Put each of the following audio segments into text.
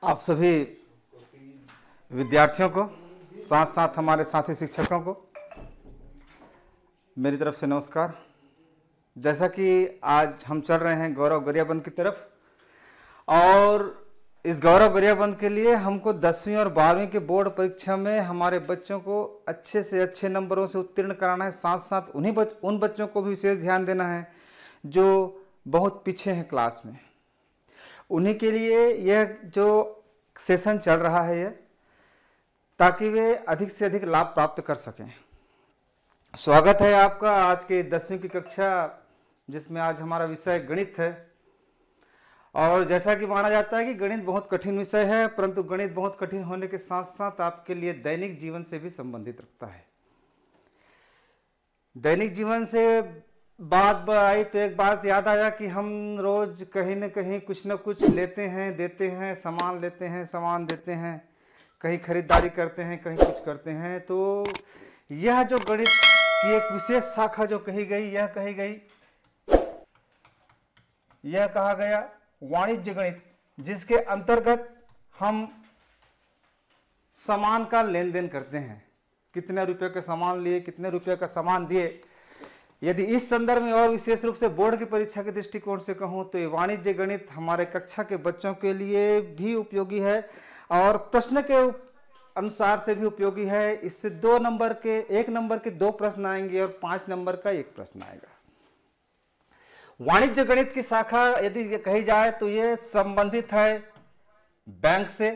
आप सभी विद्यार्थियों को साथ साथ हमारे साथी शिक्षकों को मेरी तरफ से नमस्कार। जैसा कि आज हम चल रहे हैं गौरव गरियाबंद की तरफ, और इस गौरव गरियाबंद के लिए हमको 10वीं और 12वीं के बोर्ड परीक्षा में हमारे बच्चों को अच्छे से अच्छे नंबरों से उत्तीर्ण कराना है। साथ साथ उन बच्चों को भी विशेष ध्यान देना है जो बहुत पीछे हैं क्लास में। उन्हीं के लिए यह जो सेशन चल रहा है यह, ताकि वे अधिक से अधिक लाभ प्राप्त कर सकें। स्वागत है आपका आज के 10वीं की कक्षा, जिसमें आज हमारा विषय गणित है। और जैसा कि माना जाता है कि गणित बहुत कठिन विषय है, परंतु गणित बहुत कठिन होने के साथ साथ आपके लिए दैनिक जीवन से भी संबंधित रखता है। दैनिक जीवन से बात आई तो एक बात याद आया कि हम रोज कहीं न कहीं कुछ न कुछ लेते हैं, देते हैं, सामान लेते हैं, सामान देते हैं, कहीं खरीदारी करते हैं, कहीं कुछ करते हैं। तो यह जो गणित की एक विशेष शाखा जो कही गई, यह कहा गया वाणिज्य गणित, जिसके अंतर्गत हम सामान का लेन देन करते हैं। कितने रुपए का सामान लिए, कितने रुपए का सामान दिए। यदि इस संदर्भ में और विशेष रूप से बोर्ड की परीक्षा के दृष्टिकोण से कहूँ तो ये वाणिज्य गणित हमारे कक्षा के बच्चों के लिए भी उपयोगी है और प्रश्न के अनुसार से भी उपयोगी है। इससे 1 नंबर के 2 प्रश्न आएंगे और 5 नंबर का 1 प्रश्न आएगा। वाणिज्य गणित की शाखा यदि कही जाए तो ये संबंधित है बैंक से,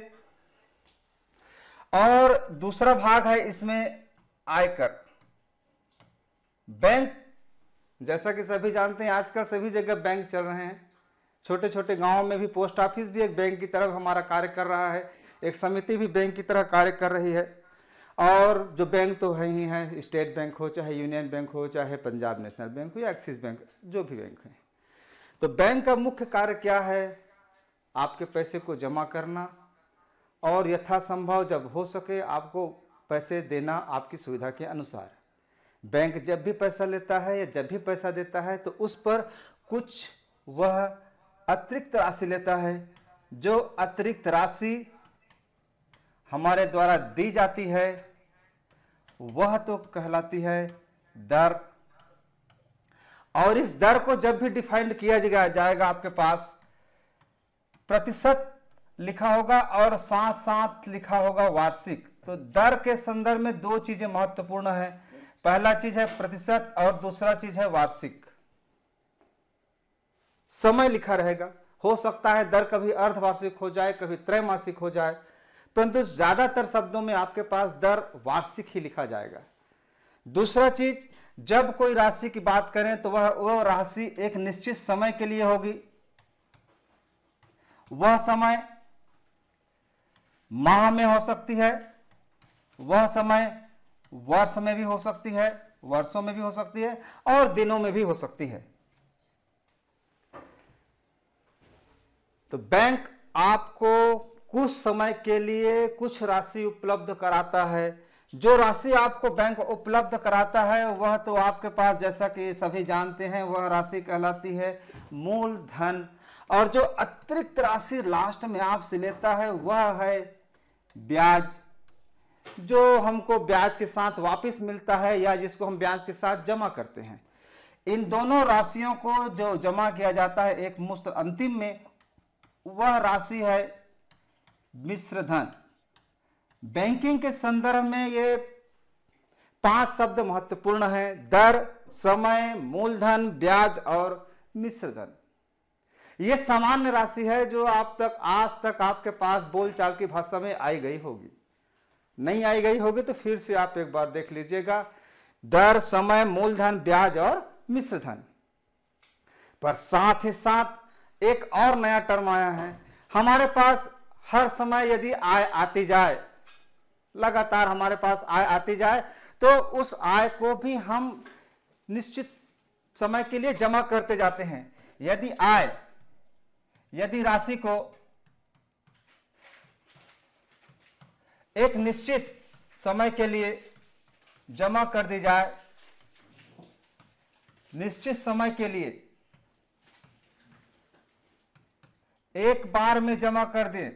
और दूसरा भाग है इसमें आयकर। बैंक, जैसा कि सभी जानते हैं, आजकल सभी जगह बैंक चल रहे हैं। छोटे छोटे गांवों में भी पोस्ट ऑफिस भी एक बैंक की तरफ हमारा कार्य कर रहा है, एक समिति भी बैंक की तरह कार्य कर रही है। और जो बैंक तो है ही है, स्टेट बैंक हो, चाहे यूनियन बैंक हो, चाहे पंजाब नेशनल बैंक हो या एक्सिस बैंक, जो भी बैंक है। तो बैंक का मुख्य कार्य क्या है? आपके पैसे को जमा करना और यथासंभव जब हो सके आपको पैसे देना आपकी सुविधा के अनुसार। बैंक जब भी पैसा लेता है या जब भी पैसा देता है तो उस पर कुछ वह अतिरिक्त राशि लेता है। जो अतिरिक्त राशि हमारे द्वारा दी जाती है वह तो कहलाती है दर। और इस दर को जब भी डिफाइंड किया जाएगा, आपके पास प्रतिशत लिखा होगा और साथ साथ लिखा होगा वार्षिक। तो दर के संदर्भ में 2 चीजें महत्वपूर्ण है। पहला चीज है प्रतिशत और दूसरा चीज है वार्षिक। समय लिखा रहेगा। हो सकता है दर कभी अर्धवार्षिक हो जाए, कभी त्रैमासिक हो जाए, परंतु ज्यादातर शब्दों में आपके पास दर वार्षिक ही लिखा जाएगा। दूसरा चीज, जब कोई राशि की बात करें तो वह राशि एक निश्चित समय के लिए होगी। वह समय माह में हो सकती है, वह समय वर्ष में भी हो सकती है, वर्षों में भी हो सकती है और दिनों में भी हो सकती है। तो बैंक आपको कुछ समय के लिए कुछ राशि उपलब्ध कराता है। जो राशि आपको बैंक उपलब्ध कराता है वह तो आपके पास, जैसा कि सभी जानते हैं, वह राशि कहलाती है मूलधन। और जो अतिरिक्त राशि लास्ट में आपसे लेता है वह है ब्याज, जो हमको ब्याज के साथ वापस मिलता है या जिसको हम ब्याज के साथ जमा करते हैं। इन दोनों राशियों को जो जमा किया जाता है एक मुश्त अंतिम में, वह राशि है मिश्र धन। बैंकिंग के संदर्भ में ये 5 शब्द महत्वपूर्ण हैं: दर, समय, मूलधन, ब्याज और मिश्र धन। ये सामान्य राशि है जो आज तक आपके पास बोलचाल की भाषा में आई गई होगी। नहीं आई गई होगी तो फिर से आप एक बार देख लीजिएगा। दर, समय, मूलधन, ब्याज और मिश्र धन। पर साथ ही साथ एक और नया टर्म आया है। हमारे पास हर समय यदि आय आती जाए, लगातार हमारे पास आय आती जाए, तो उस आय को भी हम निश्चित समय के लिए जमा करते जाते हैं। यदि राशि को एक निश्चित समय के लिए जमा कर दी जाए, निश्चित समय के लिए एक बार में जमा कर दें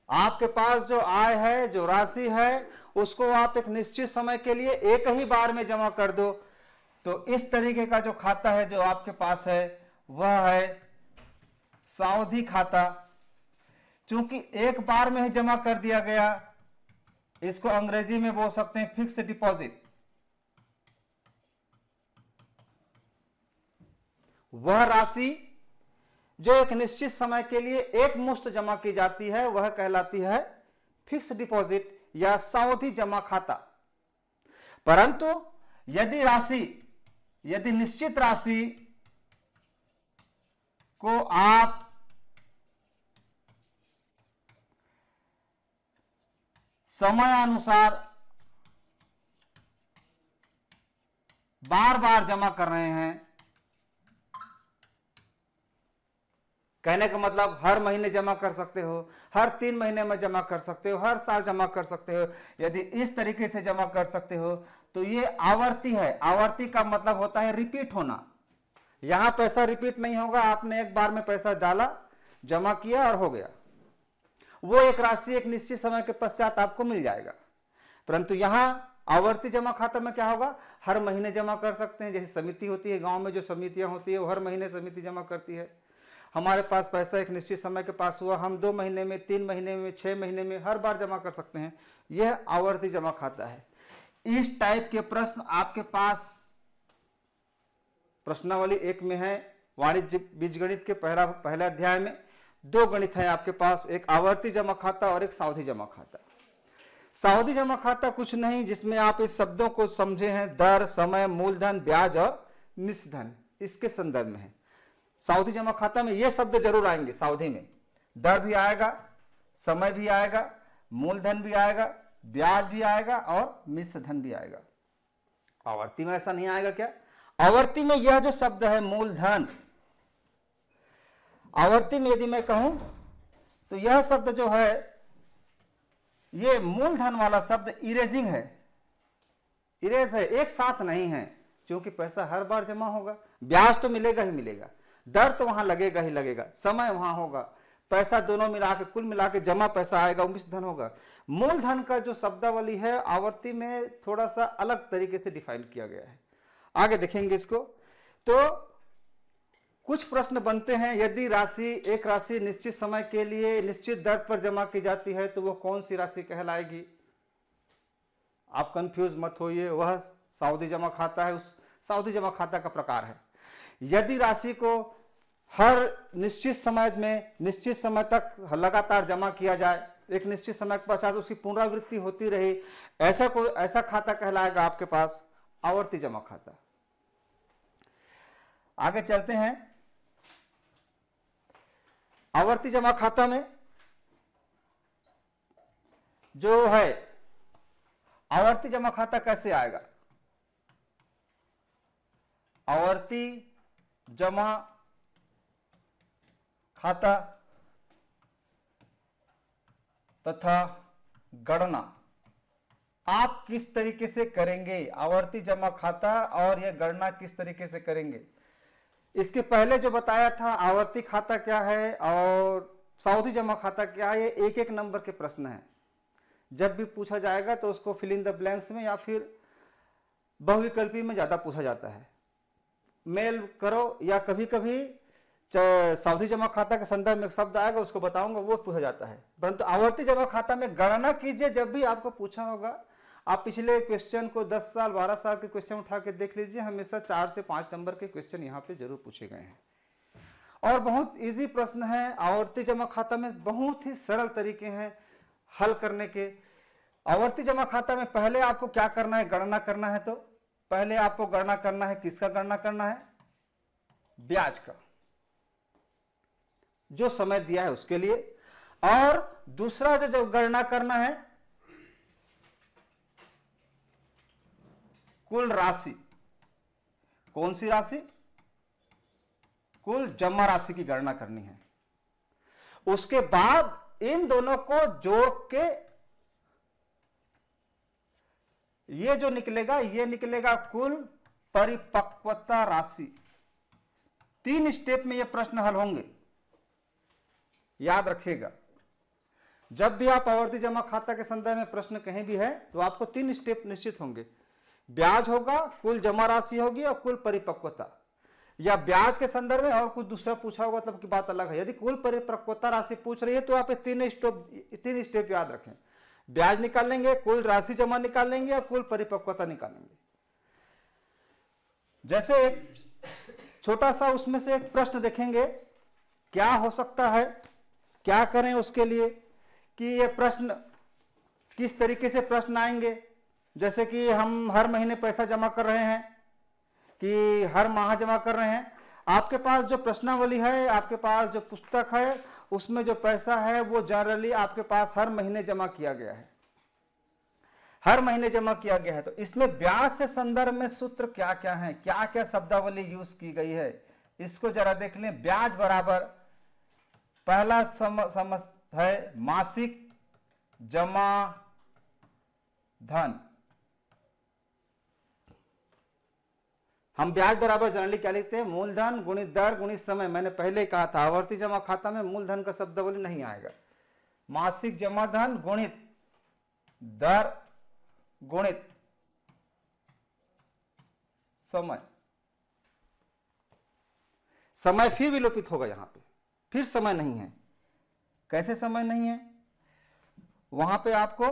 आपके पास जो आय है, जो राशि है, उसको आप एक निश्चित समय के लिए एक ही बार में जमा कर दो। तो इस तरीके का जो खाता है जो आपके पास है वह है सावधि खाता। चूंकि एक बार में ही जमा कर दिया गया, इसको अंग्रेजी में बोल सकते हैं फिक्स डिपॉजिट। वह राशि जो एक निश्चित समय के लिए एक मुश्त जमा की जाती है वह कहलाती है फिक्स डिपॉजिट या सावधि जमा खाता। परंतु यदि निश्चित राशि को आप समयानुसार बार बार जमा कर रहे हैं, कहने का मतलब हर महीने जमा कर सकते हो, हर 3 महीने में जमा कर सकते हो, हर साल जमा कर सकते हो, यदि इस तरीके से जमा कर सकते हो तो ये आवर्ती है। आवर्ती का मतलब होता है रिपीट होना। यहां पैसा रिपीट नहीं होगा, आपने एक बार में पैसा डाला, जमा किया और हो गया। वो एक राशि एक निश्चित समय के पश्चात आपको मिल जाएगा। परंतु यहां आवर्ती जमा खाता में क्या होगा, हर महीने जमा कर सकते हैं। जैसे समिति होती है, गांव में जो समितियां होती है वो हर महीने समिति जमा करती है। हमारे पास पैसा एक निश्चित समय के पास हुआ, हम 2 महीने में, 3 महीने में, 6 महीने में हर बार जमा कर सकते हैं। यह आवर्ती जमा खाता है। इस टाइप के प्रश्न आपके पास प्रश्नावली 1 में है। वाणिज्य बीजगणित के पहले अध्याय में 2 गणित है आपके पास, एक आवर्ती जमा खाता और एक सावधि जमा खाता। सावधि जमा खाता कुछ नहीं जिसमें आप इस शब्दों को समझे हैं, दर, समय, मूलधन, ब्याज और निश्चित धन, इसके संदर्भ में है। सावधि जमा खाता में ये शब्द जरूर आएंगे। सावधि में दर भी आएगा, समय भी आएगा, मूलधन भी आएगा, ब्याज भी आएगा और मिश्र धन भी आएगा। आवर्ती में ऐसा नहीं आएगा क्या? आवर्ती में यह जो शब्द है मूलधन, आवर्ती में यदि मैं कहूं तो यह शब्द जो है ये मूलधन वाला शब्द इरेजिंग है, इरेज है, एक साथ नहीं है। क्योंकि पैसा हर बार जमा होगा, ब्याज तो मिलेगा ही मिलेगा, दर तो वहां लगेगा ही लगेगा, समय वहां होगा, पैसा दोनों मिला के कुल मिला के जमा पैसा आएगा, वो मिश्र धन होगा। मूलधन का जो शब्दावली है आवर्ती में थोड़ा सा अलग तरीके से डिफाइन किया गया है। आगे देखेंगे इसको। तो कुछ प्रश्न बनते हैं, यदि एक राशि निश्चित समय के लिए निश्चित दर पर जमा की जाती है तो वो कौन सी राशि कहलाएगी? आप कंफ्यूज मत होइए, वह सावधि जमा खाता है, उस सावधि जमा खाता का प्रकार है। यदि राशि को हर निश्चित समय में निश्चित समय तक लगातार जमा किया जाए, एक निश्चित समय के पश्चात उसकी पुनरावृत्ति होती रहे, ऐसा खाता कहलाएगा आपके पास आवर्ती जमा खाता। आगे चलते हैं। आवर्ती जमा खाता में जो है, आवर्ती जमा खाता कैसे आएगा? आवर्ती जमा खाता तथा गणना आप किस तरीके से करेंगे? आवर्ती जमा खाता और यह गणना किस तरीके से करेंगे? इसके पहले जो बताया था आवर्ती खाता क्या है और सावधि जमा खाता क्या है, ये एक एक नंबर के प्रश्न हैं। जब भी पूछा जाएगा तो उसको फिल इन द ब्लैंक्स में या फिर बहुविकल्पी में ज्यादा पूछा जाता है। मेल करो या कभी कभी सावधि जमा खाता के संदर्भ में एक शब्द आएगा उसको बताऊंगा, वो पूछा जाता है। परंतु आवर्ती जमा खाता में गणना कीजिए, जब भी आपको पूछा होगा आप पिछले क्वेश्चन को 10 साल 12 साल के क्वेश्चन उठा के देख लीजिए, हमेशा 4 से 5 नंबर के क्वेश्चन यहाँ पे जरूर पूछे गए हैं और बहुत इजी प्रश्न है। आवर्ती जमा खाता में बहुत ही सरल तरीके हैं हल करने के। आवर्ती जमा खाता में पहले आपको क्या करना है, गणना करना है। तो पहले आपको गणना करना है, किसका गणना करना है? ब्याज का, जो समय दिया है उसके लिए। और दूसरा जो गणना करना है कुल राशि। कौन सी राशि? कुल जमा राशि की गणना करनी है। उसके बाद इन दोनों को जोड़ के ये जो निकलेगा, ये निकलेगा कुल परिपक्वता राशि। 3 स्टेप में ये प्रश्न हल होंगे, याद रखिएगा। जब भी आप आवर्ती जमा खाता के संदर्भ में प्रश्न कहीं भी है तो आपको 3 स्टेप निश्चित होंगे। ब्याज होगा, कुल जमा राशि होगी और कुल परिपक्वता, या ब्याज के संदर्भ में और कुछ दूसरा पूछा होगा मतलब की बात अलग है। यदि कुल परिपक्वता राशि पूछ रही है तो आप 3 स्टेप याद रखें। ब्याज निकालेंगे, कुल राशि जमा निकालेंगे और कुल परिपक्वता निकालेंगे। जैसे एक छोटा सा उसमें से एक प्रश्न देखेंगे, क्या हो सकता है, क्या करें उसके लिए कि ये प्रश्न किस तरीके से प्रश्न आएंगे। जैसे कि हम हर महीने पैसा जमा कर रहे हैं कि हर माह जमा कर रहे हैं। आपके पास जो प्रश्नावली है, आपके पास जो पुस्तक है, उसमें जो पैसा है वो जनरली आपके पास हर महीने जमा किया गया है, हर महीने जमा किया गया है। तो इसमें ब्याज से संदर्भ में सूत्र क्या क्या है, क्या क्या शब्दावली यूज की गई है, इसको जरा देख लें। ब्याज बराबर पहला समझ है मासिक जमा धन। हम ब्याज बराबर जनरली क्या लिखते हैं, मूलधन गुणित दर गुणित समय। मैंने पहले ही कहा था आवर्ती जमा खाता में मूलधन का शब्दावली नहीं आएगा। मासिक जमा धन गुणित दर गुणित समय। समय फिर विलोपित होगा, यहां पे फिर समय नहीं है। कैसे समय नहीं है, वहां पे आपको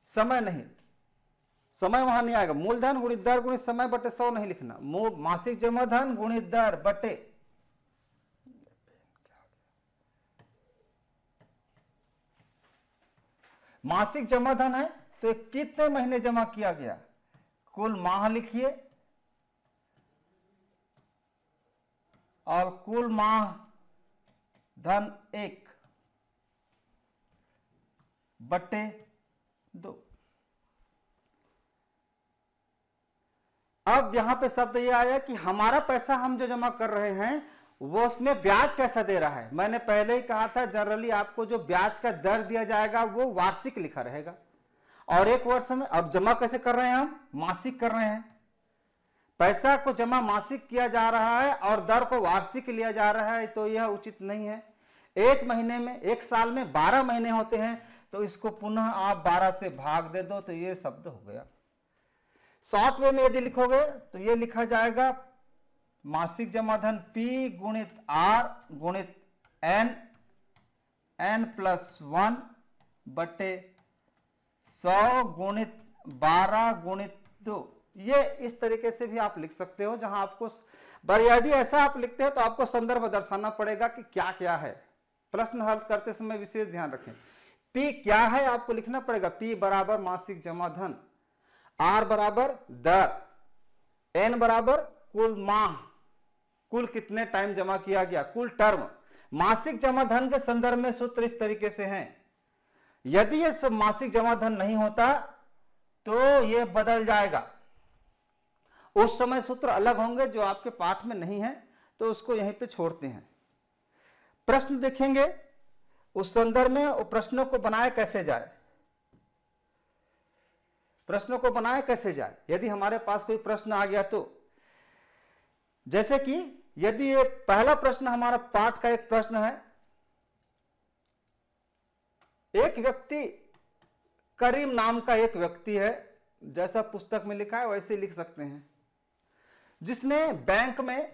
समय नहीं, समय वहां नहीं आएगा। मूलधन गुणित दर गुणित समय बटे 100 नहीं लिखना, मासिक जमा धन गुणित दर बटे मासिक जमा धन है तो कितने महीने जमा किया गया, कुल माह लिखिए और कुल माह धन 1 बटे 2। अब यहां पे शब्द ये आया कि हमारा पैसा हम जो जमा कर रहे हैं वो उसमें ब्याज कैसा दे रहा है। मैंने पहले ही कहा था जनरली आपको जो ब्याज का दर दिया जाएगा वो वार्षिक लिखा रहेगा, और एक वर्ष में अब जमा कैसे कर रहे हैं, हम मासिक कर रहे हैं। पैसा को जमा मासिक किया जा रहा है और दर को वार्षिक लिया जा रहा है, तो यह उचित नहीं है। एक महीने में, एक साल में 12 महीने होते हैं, तो इसको पुनः आप 12 से भाग दे दो तो ये शब्द हो गया। शॉर्ट वे में यदि लिखोगे तो ये लिखा जाएगा मासिक जमा धन P गुणित R गुणित N प्लस 1 बटे 100 गुणित 12 गुणित 2। ये इस तरीके से भी आप लिख सकते हो, जहां आपको यदि ऐसा आप लिखते हो तो आपको संदर्भ दर्शाना पड़ेगा कि क्या क्या है। प्रश्न हल करते समय विशेष ध्यान रखें, P क्या है आपको लिखना पड़ेगा। P बराबर मासिक जमा धन, R बराबर दर, N बराबर कुल माह, कुल कितने टाइम जमा किया गया, कुल टर्म। मासिक जमा धन के संदर्भ में सूत्र इस तरीके से हैं। यदि ये सब मासिक जमा धन नहीं होता तो ये बदल जाएगा, उस समय सूत्र अलग होंगे जो आपके पाठ में नहीं है, तो उसको यहीं पे छोड़ते हैं। प्रश्न देखेंगे उस संदर्भ में, प्रश्नों को बनाए कैसे जाए, प्रश्नों को बनाए कैसे जाए। यदि हमारे पास कोई प्रश्न आ गया तो, जैसे कि यदि ये पहला प्रश्न हमारा पाठ का एक प्रश्न है, एक व्यक्ति, करीम नाम का एक व्यक्ति है, जैसा पुस्तक में लिखा है वैसे लिख सकते हैं, जिसने बैंक में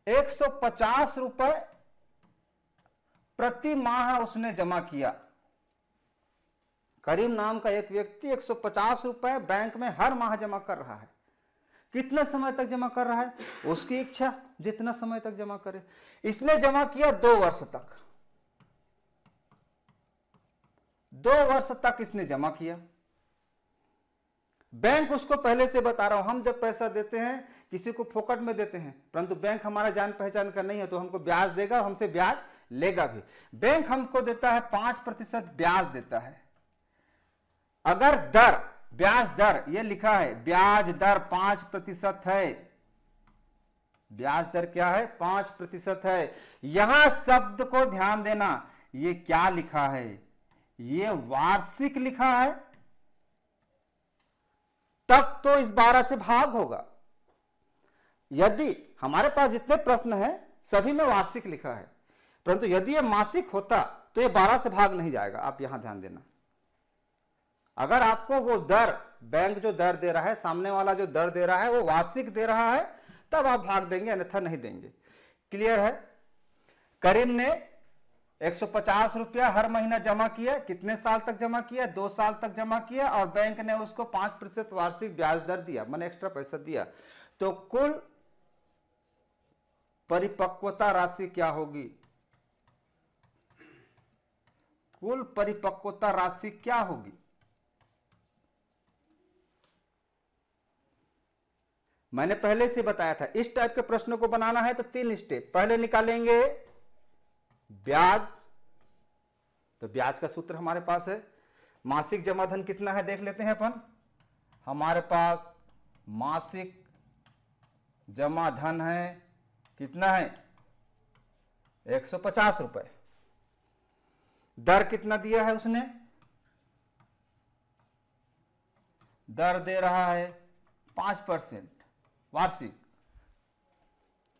150 रुपए प्रति माह उसने जमा किया। करीम नाम का एक व्यक्ति 150 रुपए बैंक में हर माह जमा कर रहा है। कितने समय तक जमा कर रहा है, उसकी इच्छा, जितना समय तक जमा करे। इसने जमा किया 2 वर्ष तक, 2 वर्ष तक इसने जमा किया। बैंक उसको पहले से बता रहा हूं, हम जब पैसा देते हैं किसी को फोकट में देते हैं, परंतु बैंक हमारा जान पहचान का नहीं है, तो हमको ब्याज देगा, हमसे ब्याज लेगा भी। बैंक हमको देता है 5% ब्याज देता है। अगर दर, ब्याज दर, ये लिखा है ब्याज दर 5% है, ब्याज दर क्या है, 5% है। यहां शब्द को ध्यान देना, ये क्या लिखा है, ये वार्षिक लिखा है, तब तो इस 12 से भाग होगा। यदि हमारे पास जितने प्रश्न हैं सभी में वार्षिक लिखा है, परंतु यदि ये मासिक होता तो ये 12 से भाग नहीं जाएगा। आप यहां ध्यान देना, अगर आपको वो दर, बैंक जो दर दे रहा है, सामने वाला जो दर दे रहा है वो वार्षिक दे रहा है, तब आप भाग देंगे, अन्यथा नहीं देंगे। क्लियर है? करीम ने 150 रुपया हर महीना जमा किया। कितने साल तक जमा किया? 2 साल तक जमा किया, और बैंक ने उसको 5% वार्षिक ब्याज दर दिया, मैंने एक्स्ट्रा पैसा दिया। तो कुल परिपक्वता राशि क्या होगी? कुल परिपक्वता राशि क्या होगी? मैंने पहले से बताया था, इस टाइप के प्रश्नों को बनाना है तो 3 स्टेप। पहले निकालेंगे ब्याज, तो ब्याज का सूत्र हमारे पास है। मासिक जमा धन कितना है देख लेते हैं अपन। हमारे पास मासिक जमा धन है, कितना है? 150 रुपए। दर कितना दिया है उसने? दर दे रहा है 5% वार्षिक।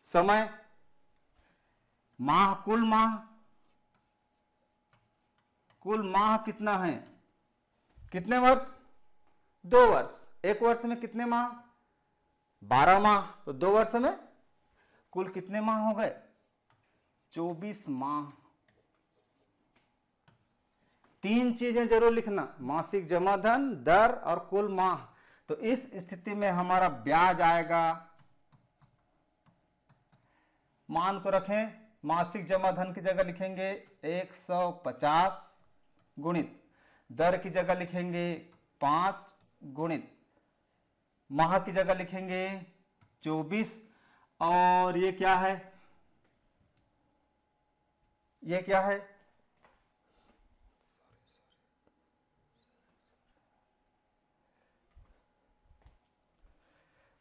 समय, माह, कुल माह कितना है? कितने वर्ष? 2 वर्ष। 1 वर्ष में कितने माह? 12 माह। तो 2 वर्ष में कुल कितने माह हो गए? 24 माह। 3 चीजें जरूर लिखना, मासिक जमा धन, दर और कुल माह। तो इस स्थिति में हमारा ब्याज आएगा, मान को रखें, मासिक जमा धन की जगह लिखेंगे 150 गुणित दर की जगह लिखेंगे 5 गुणित माह की जगह लिखेंगे 24, और ये क्या है? ये क्या है?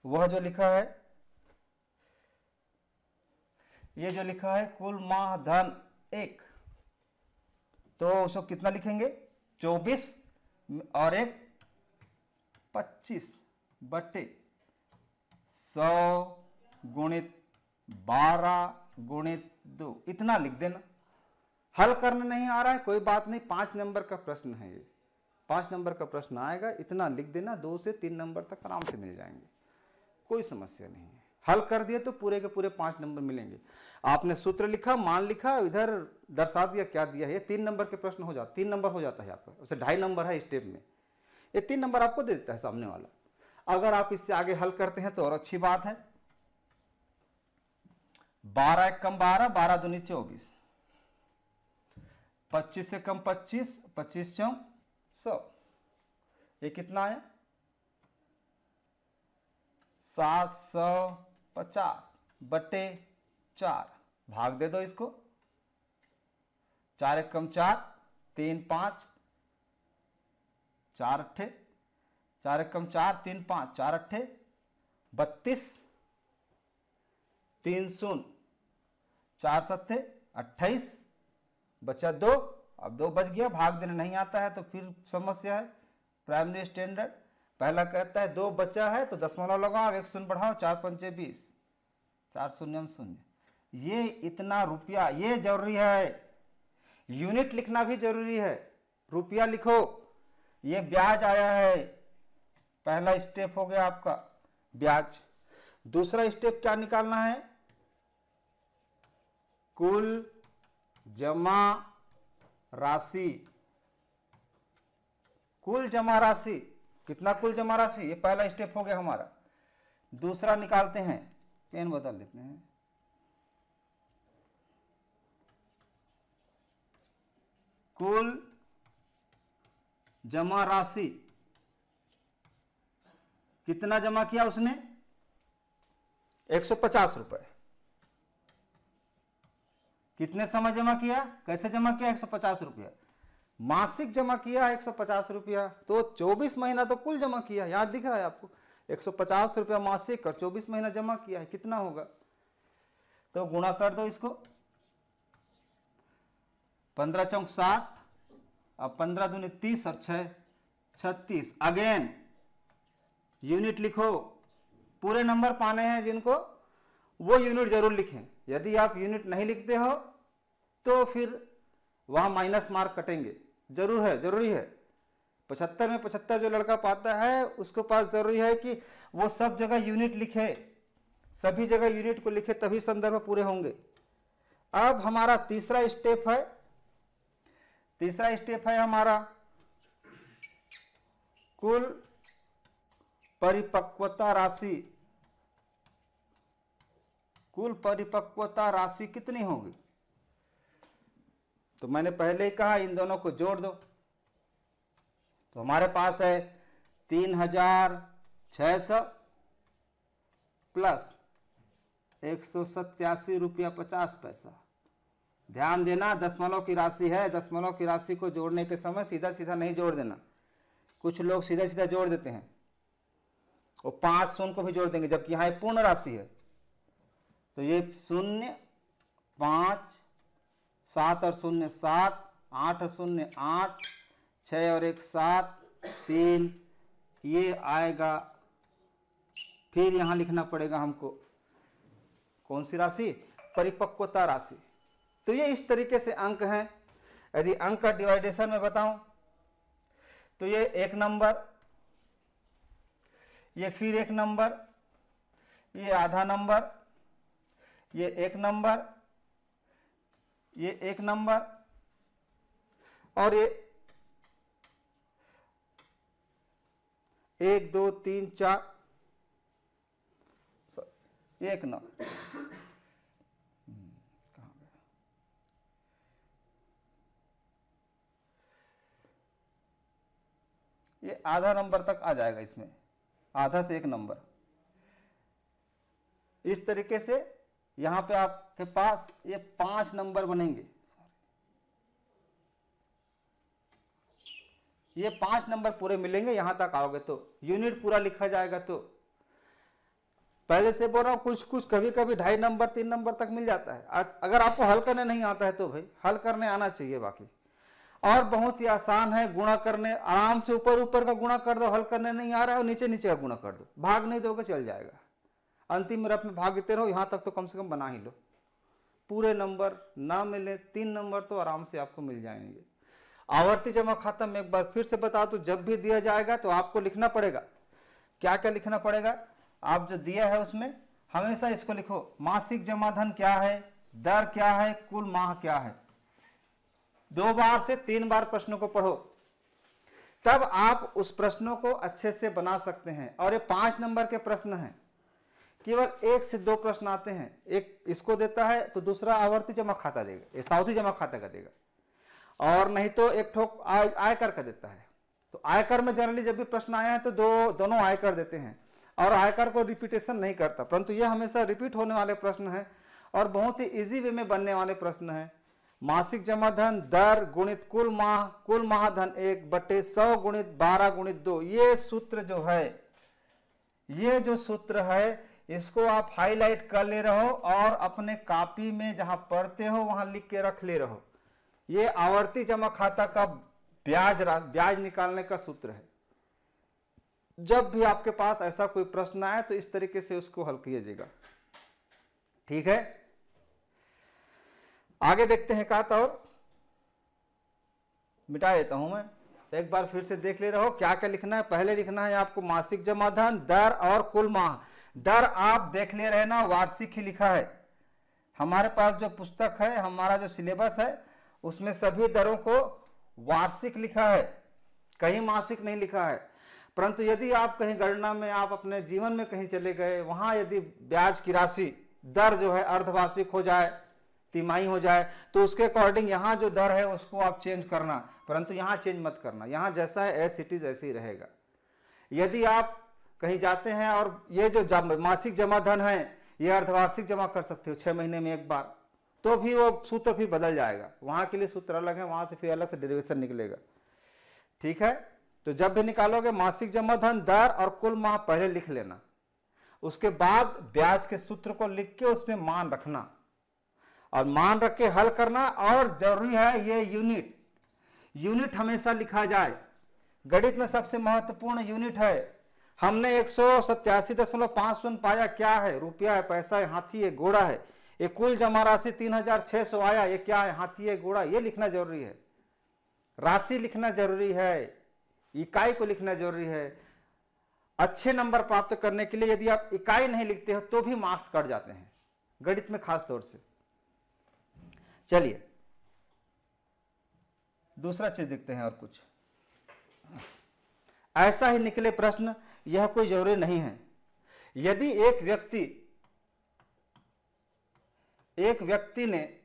वह जो लिखा है, ये जो लिखा है कुल माह धन 1, तो उसको कितना लिखेंगे? 24 और 1 25 बटे 100 गुणित 12 गुणित 2, इतना लिख देना। हल करना नहीं आ रहा है कोई बात नहीं, 5 नंबर का प्रश्न है ये, 5 नंबर का प्रश्न आएगा, इतना लिख देना। 2 से 3 नंबर तक आराम से मिल जाएंगे, कोई समस्या नहीं है। हल कर दिए तो पूरे के पूरे 5 नंबर मिलेंगे। आपने सूत्र लिखा, मान लिखा, इधर दर्शा दिया क्या दिया है, ये 3 नंबर के प्रश्न हो जाता, 3 नंबर हो जाता है आपका। उसे 2.5 नंबर है स्टेप में, ये 3 नंबर आपको दे देता है सामने वाला। अगर आप इससे आगे हल करते हैं तो और अच्छी बात है। 12 एक कम 12, 12 दूनी 24, 25 से कम 25, 25 चौं 100, ये कितना आया? 750 बटे 4, भाग दे दो इसको। 4 एक कम 4, 3 5, 4 अट्ठे, 4 एक कम 4, 3 5, 4 अट्ठे 32, 3 शून्य, 4 सत्ते 28, बचा 2। अब 2 बच गया, भाग देना नहीं आता है तो फिर समस्या है। प्राइमरी स्टैंडर्ड पहला कहता है 2 बचा है तो दशमलव लगाओ, 1 शून्य बढ़ाओ, 4 पंचे 20, 4 शून्य 0। ये इतना रुपया, ये जरूरी है। यूनिट लिखना भी जरूरी है, रुपया लिखो। ये ब्याज आया है, पहला स्टेप हो गया आपका ब्याज। दूसरा स्टेप क्या निकालना है? कुल जमा राशि। कुल जमा राशि कितना? कुल जमा राशि, ये पहला स्टेप हो गया हमारा। दूसरा निकालते हैं, पेन बदल लेते हैं। कुल जमा राशि कितना जमा किया उसने? 150 रुपए। कितने समय जमा किया? कैसे जमा किया? 150 रुपया मासिक जमा किया, 150 रुपया। तो 24 महीना तो कुल जमा किया, याद दिख रहा है आपको। 150 रुपया मासिक और 24 महीना जमा किया है, कितना होगा? तो गुणा कर दो इसको, 15 चौक 60, अब 15 दूनी 30 और 6 36। अगेन यूनिट लिखो, पूरे नंबर पाने हैं जिनको वो यूनिट जरूर लिखें। यदि आप यूनिट नहीं लिखते हो तो फिर वहां माइनस मार्क कटेंगे। जरूर है, जरूरी है। 75 में 75 जो लड़का पाता है उसके पास जरूरी है कि वो सब जगह यूनिट लिखे, सभी जगह यूनिट को लिखे, तभी संदर्भ पूरे होंगे। अब हमारा तीसरा स्टेप है हमारा कुल परिपक्वता राशि। कुल परिपक्वता राशि कितनी होगी? तो मैंने पहले ही कहा इन दोनों को जोड़ दो। तो हमारे पास है 3600 प्लस 187 रुपया 50 पैसा। ध्यान देना, दशमलव की राशि है, दशमलव की राशि को जोड़ने के समय सीधा सीधा नहीं जोड़ देना। कुछ लोग सीधा सीधा जोड़ देते हैं, वो 5 शून्य को भी जोड़ देंगे, जबकि यहाँ पूर्ण राशि है। तो ये 0 5 7 और 0 7, 8 और 0 8, 6 और 1 7, 3, ये आएगा। फिर यहाँ लिखना पड़ेगा हमको कौन सी राशि? परिपक्वता राशि। तो ये इस तरीके से अंक हैं। यदि अंक का डिवाइडेशन में बताऊं तो ये 1 नंबर, ये फिर 1 नंबर, ये आधा नंबर, ये 1 नंबर, ये 1 नंबर, और ये 1 2 3 4, 1 नंबर। कहाँ गया? ये आधा नंबर तक आ जाएगा इसमें, आधा से 1 नंबर। इस तरीके से यहां पे आपके पास ये 5 नंबर बनेंगे। ये 5 नंबर पूरे मिलेंगे। यहां तक आओगे तो यूनिट पूरा लिखा जाएगा। तो पहले से बोल रहा हूं, कुछ कुछ कभी कभी 2.5 नंबर 3 नंबर तक मिल जाता है। अगर आपको हल करने नहीं आता है तो भाई हल करने आना चाहिए। बाकी और बहुत ही आसान है गुणा करने, आराम से ऊपर ऊपर का गुणा कर दो। हल करने नहीं आ रहा है और नीचे नीचे का गुणा कर दो, भाग नहीं दोगे चल जाएगा। अंतिम रफ में भाग देते रहो, यहां तक तो कम से कम बना ही लो। पूरे नंबर ना मिले 3 नंबर तो आराम से आपको मिल जाएंगे। आवर्ती जमा खाता में एक बार फिर से बता दूं, जब भी दिया जाएगा तो आपको लिखना पड़ेगा। क्या क्या लिखना पड़ेगा? आप जो दिया है उसमें हमेशा इसको लिखो, मासिक जमा धन क्या है, दर क्या है, कुल माह क्या है। 2 बार से 3 बार प्रश्नों को पढ़ो, तब आप उस प्रश्नों को अच्छे से बना सकते हैं। और ये 5 नंबर के प्रश्न हैं, केवल 1 से 2 प्रश्न आते हैं। एक इसको देता है तो दूसरा आवर्ती जमा खाता देगा, ये सावधि जमा खाता का देगा, और नहीं तो एक ठोक आयकर का देता है। तो आयकर में जनरली जब भी प्रश्न आया है तो दोनों आयकर देते हैं, और आयकर को रिपीटेशन नहीं करता, परंतु ये हमेशा रिपीट होने वाले प्रश्न हैं और बहुत ही इजी वे में बनने वाले प्रश्न हैं। मासिक जमा धन दर गुणित कुल माह धन 1/100 गुणित 12 गुणित 2। ये सूत्र जो है, ये जो सूत्र है, इसको आप हाईलाइट कर ले रहो और अपने कॉपी में जहां पढ़ते हो वहां लिख के रख ले रहो। ये आवर्ती जमा खाता का ब्याज निकालने का सूत्र है। जब भी आपके पास ऐसा कोई प्रश्न आए तो इस तरीके से उसको हल कीजिएगा। ठीक है, आगे देखते हैं। का तो मिटा देता हूं मैं, एक बार फिर से देख ले रहे हो क्या क्या लिखना है। पहले लिखना है आपको मासिक जमा धन दर और कुल माह। दर आप देख ले रहे ना, वार्षिक ही लिखा है। हमारे पास जो पुस्तक है, हमारा जो सिलेबस है, उसमें सभी दरों को वार्षिक लिखा है, कहीं मासिक नहीं लिखा है। परंतु यदि आप कहीं गणना में, आप अपने जीवन में कहीं चले गए, वहां यदि ब्याज की राशि दर जो है अर्धवार्षिक हो जाए, तिमाही हो जाए, तो उसके अकॉर्डिंग यहाँ जो दर है उसको आप चेंज करना, परंतु यहाँ चेंज मत करना। यहाँ जैसा है एज इट इज ऐसे ही रहेगा। यदि आप कहीं जाते हैं और ये जो मासिक जमा धन है ये अर्धवार्षिक जमा कर सकते हो 6 महीने में एक बार, तो भी वो सूत्र फिर बदल जाएगा। वहां के लिए सूत्र अलग है, वहां से फिर अलग से डेरिवेशन निकलेगा। ठीक है, तो जब भी निकालोगे मासिक जमा धन दर और कुल माह पहले लिख लेना, उसके बाद ब्याज के सूत्र को लिख के उसमें मान रखना और मान रख के हल करना। और जरूरी है ये यूनिट हमेशा लिखा जाए। गणित में सबसे महत्वपूर्ण यूनिट है। हमने 187.50 पाया, क्या है? रुपया है, पैसा है, हाथी है, घोड़ा है। ये कुल जमा राशि 3600 आया, ये क्या है? हाथी है, घोड़ा। ये लिखना जरूरी है, राशि लिखना जरूरी है, इकाई को लिखना जरूरी है। अच्छे नंबर प्राप्त करने के लिए यदि आप इकाई नहीं लिखते हो तो भी मार्क्स कट जाते हैं, गणित में खास तौर से। चलिए दूसरा चीज देखते हैं और कुछ ऐसा ही निकले प्रश्न, यह कोई जरूरी नहीं है। यदि एक व्यक्ति ने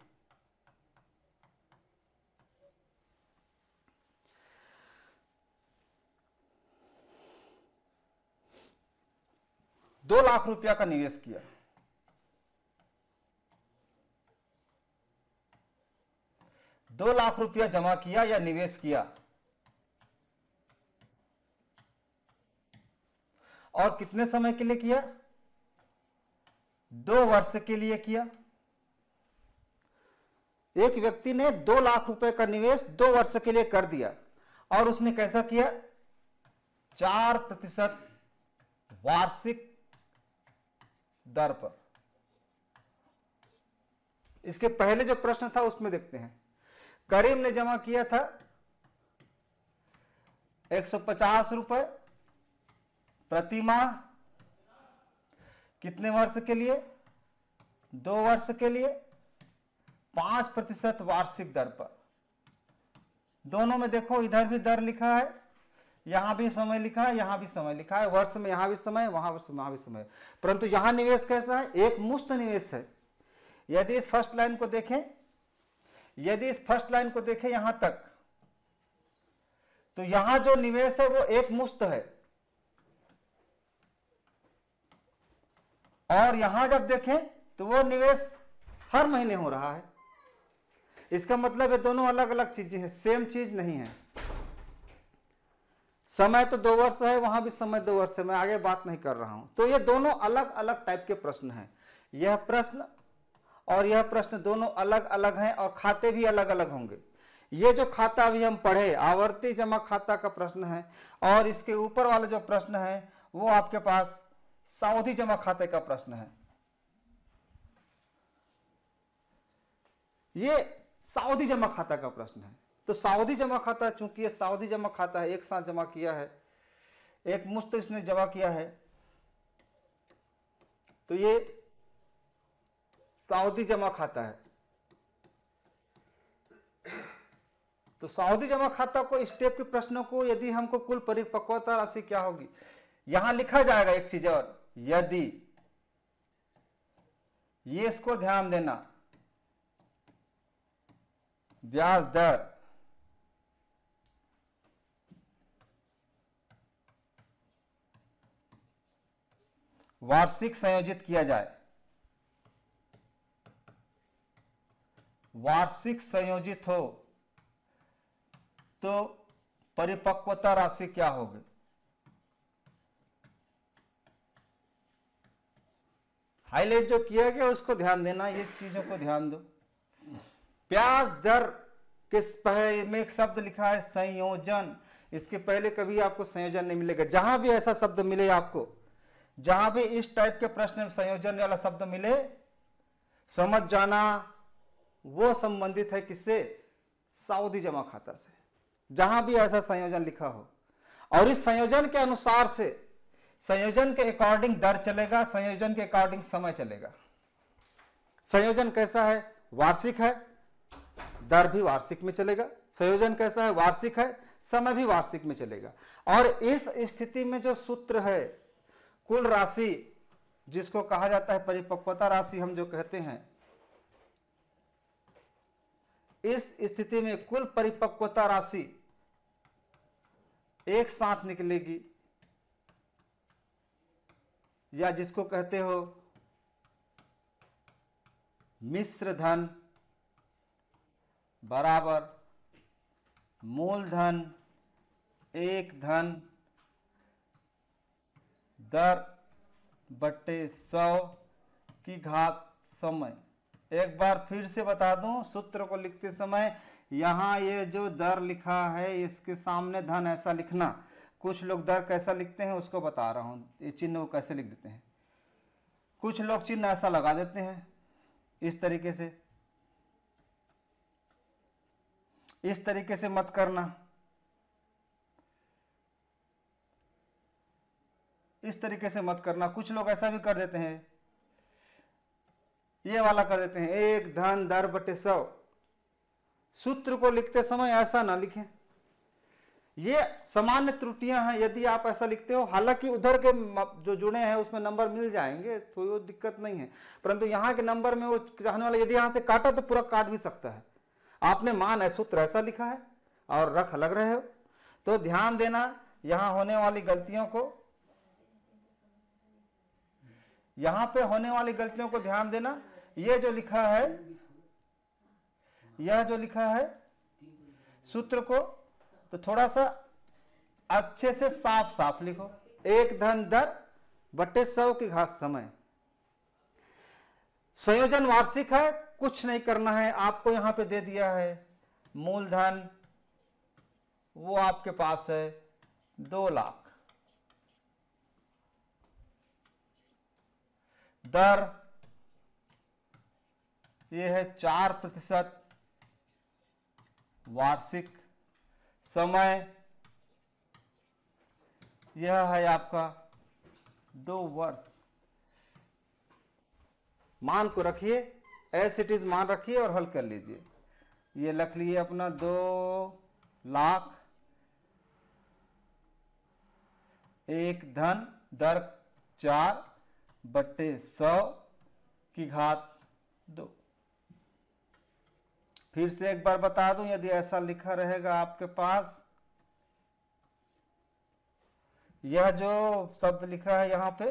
₹2,00,000 का निवेश किया, ₹2,00,000 जमा किया या निवेश किया, और कितने समय के लिए किया? 2 वर्ष के लिए किया। एक व्यक्ति ने ₹2,00,000 का निवेश 2 वर्ष के लिए कर दिया, और उसने कैसा किया? 4% वार्षिक दर पर। इसके पहले जो प्रश्न था उसमें देखते हैं। करीम ने जमा किया था ₹150 प्रति माह, कितने वर्ष के लिए? 2 वर्ष के लिए, 5% वार्षिक दर पर। दोनों में देखो, इधर भी दर लिखा है, यहां भी समय लिखा है, यहां भी समय लिखा है, वर्ष में यहां भी समय, वहां भी समय, परंतु यहां निवेश कैसा है? एक मुश्त निवेश है। यदि इस फर्स्ट लाइन को देखें, यहां तक, तो यहां जो निवेश है वो एक मुश्त है, और यहां जब देखें तो वो निवेश हर महीने हो रहा है। इसका मतलब ये दोनों अलग अलग चीजें हैं, सेम चीज नहीं है। समय तो 2 वर्ष है, वहां भी समय 2 वर्ष है, मैं आगे बात नहीं कर रहा हूं। तो ये दोनों अलग अलग टाइप के प्रश्न हैं। यह प्रश्न और यह प्रश्न दोनों अलग अलग हैं, और खाते भी अलग अलग होंगे। ये जो खाता अभी हम पढ़े, आवर्ती जमा खाता का प्रश्न है, और इसके ऊपर वाला जो प्रश्न है वो आपके पास सावधि जमा खाते का प्रश्न है। ये सावधि जमा खाता का प्रश्न है। तो सावधि जमा खाता, चूंकि ये सावधि जमा खाता है, एक साथ जमा किया है, एक मुश्त इसने जमा किया है, तो ये सावधि जमा खाता है। तो सावधि जमा खाता को, इस टाइप के प्रश्नों को यदि हमको कुल परिपक्वता राशि क्या होगी, यहां लिखा जाएगा। एक चीज और, यदि, ये इसको ध्यान देना, ब्याज दर वार्षिक संयोजित किया जाए, वार्षिक संयोजित हो तो परिपक्वता राशि क्या होगी? हाईलाइट जो किया गया उसको ध्यान देना, ये चीजों को ध्यान दो। ब्याज दर के में एक शब्द लिखा है संयोजन। इसके पहले कभी आपको संयोजन नहीं मिलेगा। जहां भी ऐसा शब्द मिले आपको, जहां भी इस टाइप के प्रश्न में संयोजन वाला शब्द मिले, समझ जाना वो संबंधित है किससे? सावधि जमा खाता से। जहां भी ऐसा संयोजन लिखा हो, और इस संयोजन के अनुसार से, संयोजन के अकॉर्डिंग दर चलेगा, संयोजन के अकॉर्डिंग समय चलेगा। संयोजन कैसा है? वार्षिक है, दर भी वार्षिक में चलेगा। संयोजन कैसा है? वार्षिक है, समय भी वार्षिक में चलेगा। और इस स्थिति में जो सूत्र है, कुल राशि जिसको कहा जाता है परिपक्वता राशि हम जो कहते हैं, इस स्थिति में कुल परिपक्वता राशि एक साथ निकलेगी, या जिसको कहते हो मिश्र धन बराबर मूलधन एक धन दर बट्टे 100 की घात समय। एक बार फिर से बता दूं, सूत्र को लिखते समय यहां ये जो दर लिखा है इसके सामने धन ऐसा लिखना। कुछ लोग दर कैसा लिखते हैं उसको बता रहा हूँ, ये चिन्ह वो कैसे लिख देते हैं। कुछ लोग चिन्ह ऐसा लगा देते हैं इस तरीके से, इस तरीके से मत करना, इस तरीके से मत करना। कुछ लोग ऐसा भी कर देते हैं, ये वाला कर देते हैं, 1 धन दर बटे 100। सूत्र को लिखते समय ऐसा ना लिखें, ये सामान्य त्रुटियां हैं यदि आप ऐसा लिखते हो। हालांकि उधर के जो जुड़े हैं उसमें नंबर मिल जाएंगे तो वो दिक्कत नहीं है, परंतु यहाँ के नंबर में वो चाहने वाला यदि यहाँ से काटा तो पूरा काट भी सकता है। आपने मान है सूत्र ऐसा लिखा है और रख अलग रहे हो, तो ध्यान देना यहाँ होने वाली गलतियों को, यहाँ पे होने वाली गलतियों को ध्यान देना। ये जो लिखा है, यह जो लिखा है सूत्र को, तो थोड़ा सा अच्छे से साफ साफ लिखो। 1 धन दर बटे 100 की घात समय। संयोजन वार्षिक है, कुछ नहीं करना है, आपको यहां पे दे दिया है मूलधन, वो आपके पास है 2 लाख, दर ये है 4% वार्षिक, समय यह है आपका 2 वर्ष। मान को रखिए एज इट इज, मान रखिए और हल कर लीजिए। ये लिख लिए अपना 2 लाख, 1 धन दर 4 बटे 100 की घात 2। फिर से एक बार बता दूं, यदि ऐसा लिखा रहेगा आपके पास, यह जो शब्द लिखा है यहां पे,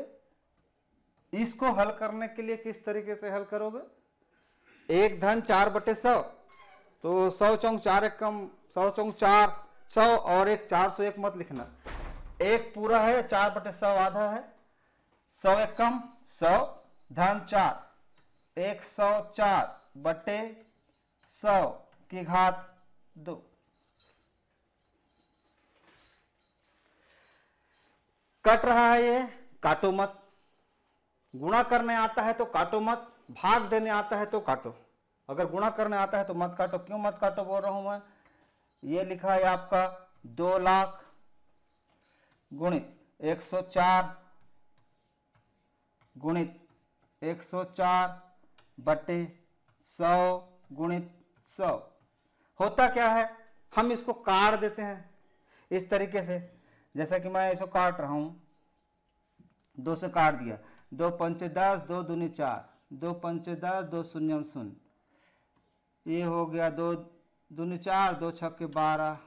इसको हल करने के लिए किस तरीके से हल करोगे? 1 धन 4 बटे 100, तो 100 चौक 4 एक कम, 100 चौक 4, 100 और 1 401 मत लिखना। 1 पूरा है, 4 बटे 100 आधा है, 100 एक कम 100 धन 4, 104 बटे 100 की घात 2। कट रहा है ये, काटो मत। गुणा करने आता है तो काटो मत, भाग देने आता है तो काटो। अगर गुणा करने आता है तो मत काटो। क्यों मत काटो बोल रहा हूं मैं? ये लिखा है आपका 2 लाख गुणित 104 गुणित 104 बटे 100 गुणित 100। होता क्या है, हम इसको काट देते हैं इस तरीके से, जैसा कि मैं इसको काट रहा हूं, 2 से काट दिया, 2 पंचे 10, 2 दूनी 4, 2 पंचे 10, 2 शून्य 0, ये हो गया 2 दूनी 4, 2 छक्के 12,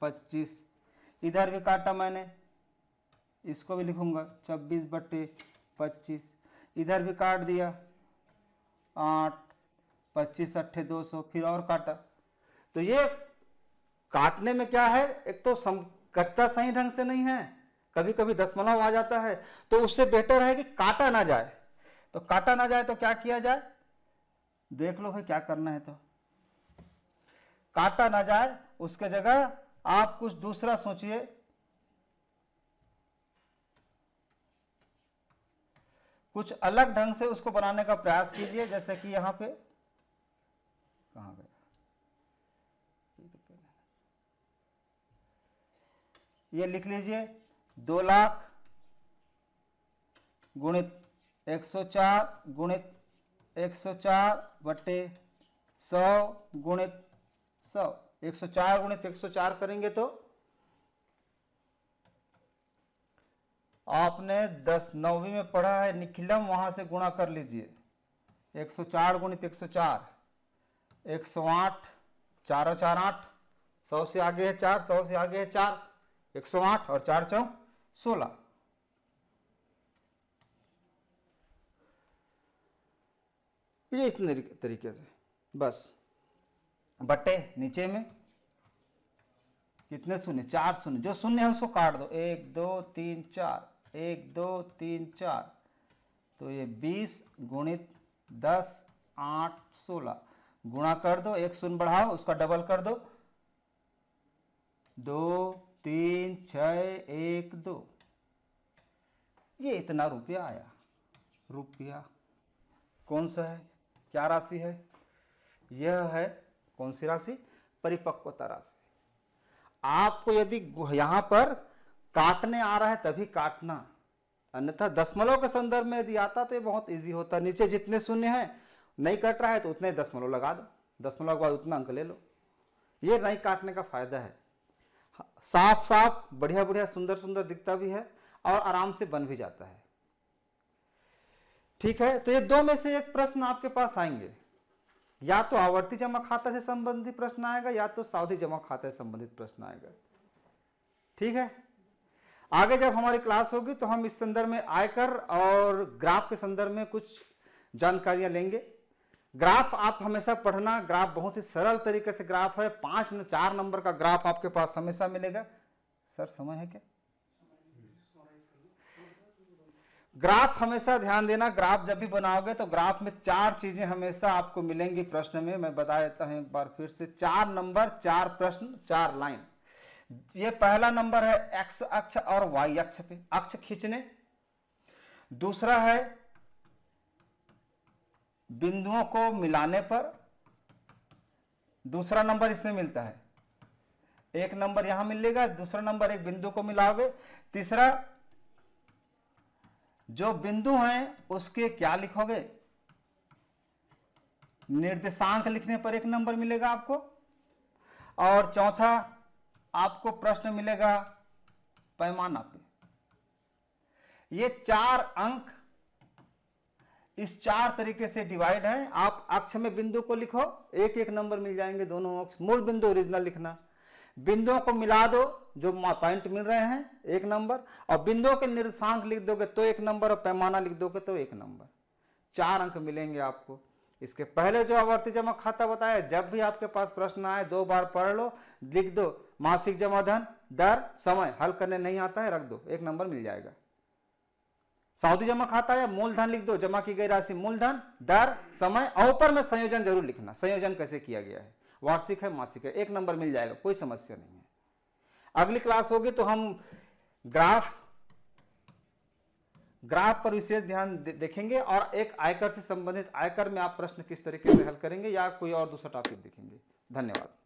25। इधर भी काटा मैंने, इसको भी लिखूंगा 26 बटे 25। इधर भी काट दिया 8, 25 अट्ठे 200, फिर और काटा। तो ये काटने में क्या है, एक तो कटता सही ढंग से नहीं है, कभी कभी दशमलव आ जाता है, तो उससे बेटर है कि काटा ना जाए। तो काटा ना जाए तो क्या किया जाए, देख लो भाई क्या करना है। तो काटा ना जाए उसके जगह आप कुछ दूसरा सोचिए। कुछ अलग ढंग से उसको बनाने का प्रयास कीजिए। जैसे कि यहां पे कहां गया, ये लिख लीजिए 2 लाख गुणित 104 गुणित 104 बटे 100 गुणित 100। 104 गुणित 104 करेंगे तो आपने 9वीं में पढ़ा है निखिलम, वहां से गुणा कर लीजिए। 104 गुणित 104 108, 4 और 4 8, 100 से आगे है 4, 100 से आगे है 4, 108 और 4 चौक 16। ये इस तरीके से बस। बटे नीचे में कितने शून्य, 4 शून्य, जो शून्य है उसको काट दो, 1 2 3 4, 1 2 3 4, तो ये 20 गुणित 10 8 16, गुणा कर दो, 1 शून्य बढ़ाओ उसका डबल कर दो, 2 3, 6, 1, 2, ये इतना रुपया आया। रुपया कौन सा है, क्या राशि है? यह है कौन सी राशि? परिपक्वता राशि। आपको यदि यहां पर काटने आ रहा है तभी काटना, अन्यथा दशमलव के संदर्भ में यदि आता तो ये बहुत इजी होता। नीचे जितने शून्य हैं, नहीं कट रहा है तो उतने दशमलव लगा दो, दशमलव के बाद उतना अंक ले लो। ये नहीं काटने का फायदा है। साफ साफ बढ़िया बढ़िया सुंदर सुंदर दिखता भी है और आराम से बन भी जाता है। ठीक है, तो ये दो में से एक प्रश्न आपके पास आएंगे, या तो आवर्ती जमा खाता से संबंधित प्रश्न आएगा या तो सावधि जमा खाता से संबंधित प्रश्न आएगा। ठीक है, आगे जब हमारी क्लास होगी तो हम इस संदर्भ में आयकर और ग्राफ के संदर्भ में कुछ जानकारियां लेंगे। ग्राफ आप हमेशा पढ़ना, ग्राफ बहुत ही सरल तरीके से ग्राफ है। 4 नंबर का ग्राफ आपके पास हमेशा मिलेगा। सर समय है क्या? ग्राफ हमेशा ध्यान देना, ग्राफ जब भी बनाओगे तो ग्राफ में 4 चीजें हमेशा आपको मिलेंगी प्रश्न में। मैं बता देता हूं एक बार फिर से, 4 नंबर, 4 प्रश्न, 4 लाइन। ये पहला नंबर है एक्स अक्ष और वाई अक्ष पे अक्ष खींचने। दूसरा है बिंदुओं को मिलाने पर, दूसरा नंबर इसमें मिलता है। एक नंबर यहां मिलेगा, दूसरा नंबर एक बिंदु को मिलाओगे। तीसरा, जो बिंदु हैं उसके क्या लिखोगे, निर्देशांक लिखने पर एक नंबर मिलेगा आपको। और चौथा, आपको प्रश्न मिलेगा पैमाना पे। ये 4 अंक इस 4 तरीके से डिवाइड है। आप अक्ष में बिंदु को लिखो, एक एक नंबर मिल जाएंगे दोनों अक्ष। मूल बिंदु ओरिजिनल लिखना, बिंदुओं को मिला दो जो पॉइंट मिल रहे हैं, एक नंबर। और बिंदुओं के निर्देशांक लिख दोगे तो एक नंबर, और पैमाना लिख दोगे तो एक नंबर। 4 अंक मिलेंगे आपको। इसके पहले जो आवर्ती जमा खाता बताया, जब भी आपके पास प्रश्न आए 2 बार पढ़ लो, लिख दो मासिक जमा धन, दर, समय। हल करने नहीं आता है रख दो, एक नंबर मिल जाएगा। सावधि जमा खाता है, मूलधन लिख दो, जमा की गई राशि मूलधन, दर, समय, और ऊपर में संयोजन जरूर लिखना, संयोजन कैसे किया गया है, वार्षिक है मासिक है, एक नंबर मिल जाएगा, कोई समस्या नहीं है। अगली क्लास होगी तो हम ग्राफ पर विशेष ध्यान देखेंगे, और एक आयकर से संबंधित, आयकर में आप प्रश्न किस तरीके से हल करेंगे या कोई और दूसरा टॉपिक देखेंगे। धन्यवाद।